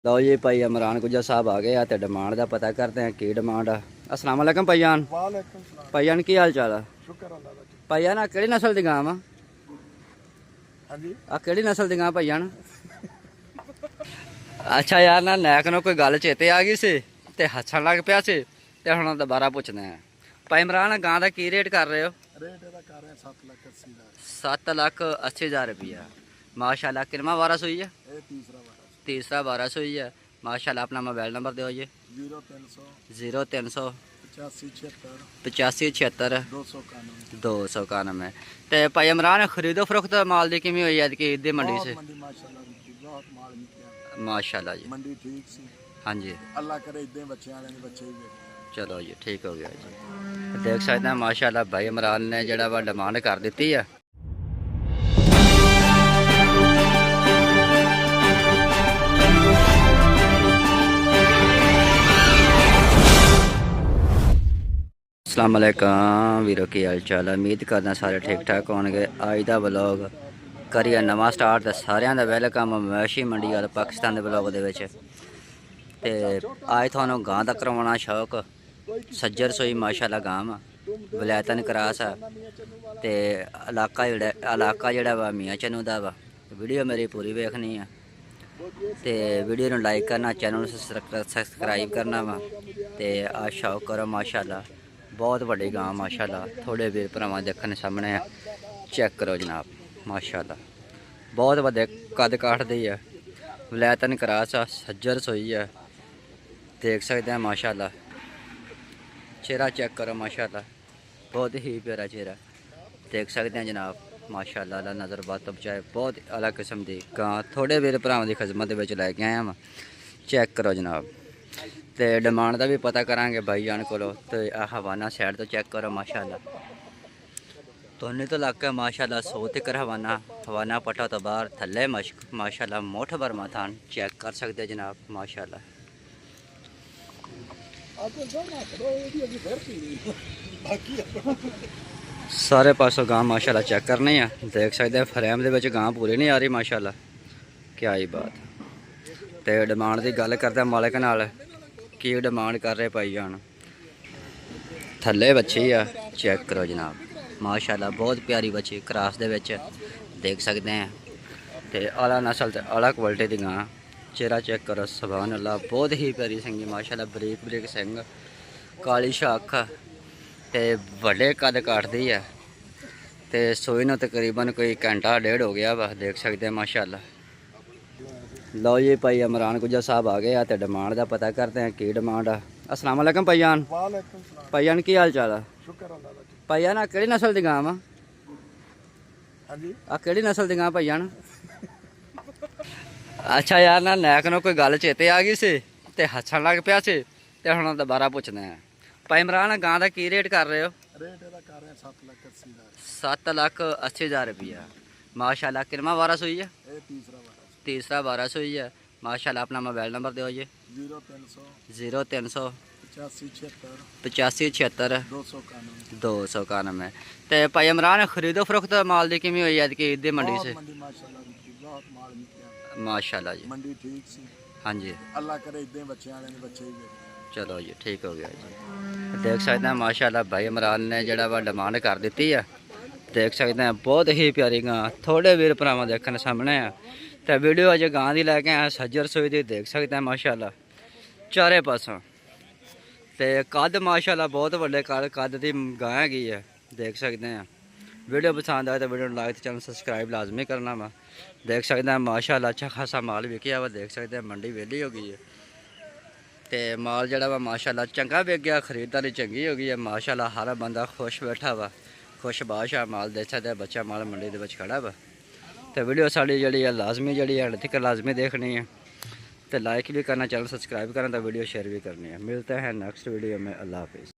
लो जी भाई इमरान गुज्जर साहब आ गए तो डिमांड का पता करते हैं की डिमांड है। अस्सलाम वालेकुम भाईजान। भाईजान की हाल चाल है? भाईजान आ केड़ी नस्ल दी गां वा? आ केड़ी नस्ल दी गां भाईजान? अच्छा यार ना नैक नूं कोई गल चेते आ गई सी ते हस्सण लग पिया सी ते हुण दोबारा पुछदे हैं। भाई इमरान गां दा की रेट कर रहे हो? रेट ਇਹਦਾ ਕਰ ਰਹੇ 7,80,000 7,80,000 रुपया। माशाल्लाह कितना वारा सुई है? ਇਹ ਤੀਸਰਾ ਵਾਰਾ तीसरा वारा सुई है। माशाल्लाह अपना मोबाइल नंबर दो जी। 0300 0300 8576 8576 291 291। तो भाई इमरान खरीदो फरोख्त माल की किमें हुई है कि ईद मंडी से? ਮੰਡੀ ਮਾਸ਼ਾਅੱਲਾ ਬਹੁਤ ਮਾਲ ਨਿਕਲਿਆ माशाल्लाह जी। ਮੰਡੀ ਠੀਕ ਸੀ। हाँ जी ਅੱਲਾ ਕਰੇ ਇਦਾਂ ਬੱਚਿਆਂ ਵਾਲਿਆਂ ਦੇ ਬੱਚੇ ਵੀ ਵੇਖਣ। चलो जी ठीक हो गया जी। देख सकते हैं माशाल्लाह भाई इमरान ने जड़ा वा डिमांड कर दी है। अस्सलाम वालेकुम वीरो की हाल चाल है। उम्मीद करना सारे ठीक ठाक होंगे। अज का ब्लॉग करिए नवा स्टार्ट तो सारिਆਂ ਦਾ वेलकम मवेशी मंडी वाले पाकिस्तान के ब्लॉग दे विच। ते अज थानू गां दा करवाना शौक सज्जर सोई माशाल्लाह गां वा वलैतन क्रास है। ते इलाका जिहड़ा वा मियां चनू दा वा। वीडियो मेरी पूरी वेखनी है ते वीडियो नू लाइक करना, चैनल सबसक्राइब करना वा ते आ शौक करो माशाल्लाह। बहुत वड्डी गां माशाल्लाह। थोड़े वीर भरावां देखने सामने है, चेक करो जनाब माशाल्लाह। बहुत वड्डे कद काठ दी है, वलैतन क्रास है, सज्जर सोई है। देख सकते हैं माशाल्लाह। चेहरा चेक करो माशाल्लाह, बहुत ही प्यारा चेहरा देख सकते हैं जनाब माशाल्लाह। अल्लाह नज़र बात तो बचाए। बहुत अलग किस्म की गां थोड़े वीर भरावां की खिदमत लैके आया वा। चेक करो जनाब। तो डिमांड का भी पता करांगे भाई जान को। तो हवाना साइड तो चेक करो माशाल्लाह। दोनों तो लग माशाल्लाह 100 तक हवाना पट्टा तो बाहर थले मश्क माशाल्लाह। मोठ बर्मा थान चेक कर सकते जनाब माशाल्लाह। सारे पासों गां माशाल्लाह चेक करने हैं। देख सकते हैं फ्रेम के गां पूरी नहीं आ रही माशाल्लाह। क्या ही बात। तो डिमांड की गल करते मालिक नाल की डिमांड कर रहे भाई जान। थले बच्ची है, चेक करो जनाब माशाल्लाह। बहुत प्यारी बच्ची क्रास दे विच देख सकते हैं। तो आला नस्ल ते आला क्वालिटी दी गां। चेहरा चेक करो सुभान अल्लाह। बहुत ही प्यारी सिंगी माशाल्लाह। बरीक बरीक सिंग, काली शाख ते वड्डे कद काटदी है। तो सोई नूं तकरीबन कोई घंटा डेढ़ हो गया वा। देख सकते हैं माशाल्लाह। लो जी भाई इमरान गुज्जर साहब आ गए तो डिमांड का पता करते हैं की डिमांड है। अस्सलाम वालेकुम भाईजान। भाईजान की हाल चाल है? भाईजान आ केड़ी नस्ल दी गां वा? आ केड़ी नस्ल दी गां भाईजान? अच्छा यार ना नैक नूं कोई गल चेते आ गई सी ते हस्सण लग पिया सी ते हुण दोबारा पुछदे हैं। भाई इमरान गां दा की रेट कर रहे हो? रेट ਇਹਦਾ ਕਰ ਰਹੇ 7,80,000 7,80,000 रुपया। माशाल्लाह कितना वारा सुई है? ਇਹ ਤੀਸਰਾ ਵਾਰਾ तीसरा वारा सुई है माशाल्लाह। अपना मोबाइल नंबर दो जी। 0300 0300 8576 8576 291 291। तो भाई इमरान खरीदो फरोख्त माल की किमें हुई है कि ईद मंडी से? ਮੰਡੀ ਮਾਸ਼ਾਅੱਲਾ ਬਹੁਤ ਮਾਲ ਨਿਕਲਿਆ माशाल्लाह जी। ਮੰਡੀ ਠੀਕ ਸੀ। हाँ जी ਅੱਲਾ ਕਰੇ ਇਦਾਂ ਬੱਚਿਆਂ ਵਾਲਿਆਂ ਦੇ ਬੱਚੇ ਵੀ ਵੇਖਣ। चलो जी ठीक हो गया जी। देख सकते हैं माशाल्लाह भाई इमरान ने जड़ा वा डिमांड कर दी है। देख सकते हैं बहुत ही प्यारी गां। थोड़े वीर भरावां देखने सामने है। तो वीडियो अजे गां की लैके आए सज्जर सोई दी। देख सकते हैं माशाल्लाह चारे पासों। तो कद माशाल्लाह बहुत वड्डे कद की गां हैगी है। देख सकते हैं। वीडियो पसंद आए तो वीडियो लाइक चैनल सब्सक्राइब लाजमी करना वा। देख सकते हैं माशाल्लाह अच्छा खासा माल विकिया वा। देख सकते हैं मंडी वेली हो गई है। तो माल जड़ा वा माशाल्लाह चंगा विक गया। खरीदारी चंगी हो गई है माशाल्लाह। हर बंदा खुश बैठा वा, खुश बाश है। माल देख सकते बच्चा माल मंडी के खड़ा वा। तो वीडियो साड़ी जी लाजमी जी हल तक लाजमी देखनी है। तो लाइक भी करना, चैनल सब्सक्राइब करना, तो वीडियो शेयर भी करनी है। मिलते हैं नेक्स्ट वीडियो में। अल्लाह हाफिज़।